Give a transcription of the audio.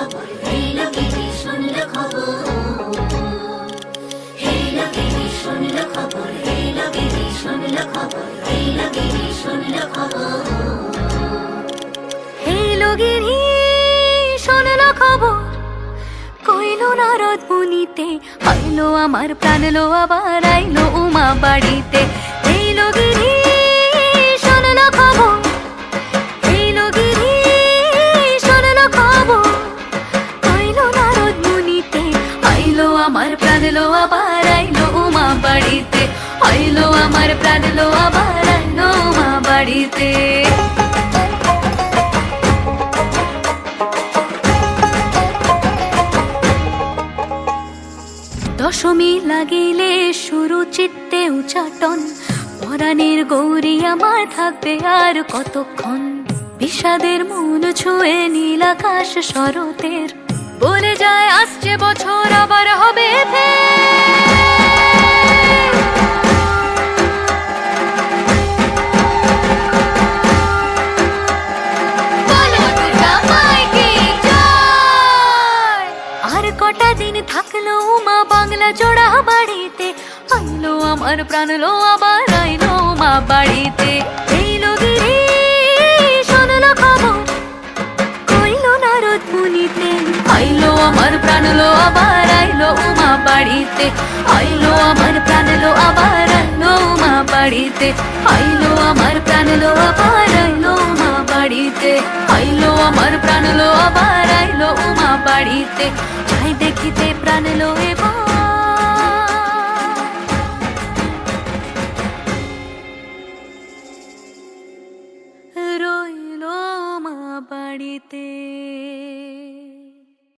খবর, এই লোকেরই শুনল খবর, এই লোকেরই শুনল খবর, এই লোকেরই শুনল খবর, এই লোকেরই শুনল খবর। এই লোকেরই শুনল খবর, কইলো নারদ মুনিতে, আইলো আমার প্রাণ লো আবার আইলো উমা বাড়িতে। এই লোকেরই শুনল খবর, এই লোকেরই শুনল খবর, আইলো নারদ মুনিতে, আইলো আমার প্রাণ লো আবার আইলো উমা বাড়িতে, আইলো আমার প্রাণ লো আবার আইলো উমা বাড়িতে। দশমী লাগিলে শুরু চিত্তে উচাটন, পরাণের গৌরী আমার থাকবে আর কতক্ষণ। বিষাদের মন ছুঁয়ে নীল আকাশ শরতের, বলে যায় আসছে বছর আবার হবে ফের। বলো দুর্গা মাইকে জয়। আর কটা দিন থাকলো উমা বাংলা জোড়া বাড়িতে, আইলো আমার প্রাণ লো আবার আইলো উমা বাড়িতে। এই লোকেরই শুনল খবর, কইলো নারদ মুনিতে, আইলো আমার প্রাণ লো আবার আইলো উমা বাড়িতে, আইলো আমার প্রাণ লো আবার আইলো উমা বাড়িতে, আইলো আমার প্রাণ লো আবার আইলো উমা বাড়িতে, আইলো আমার প্রাণ লো আবার আইলো উমা বাড়িতে। যাই দেখিতে প্রাণ লো এবার রইলো মা বাড়িতে।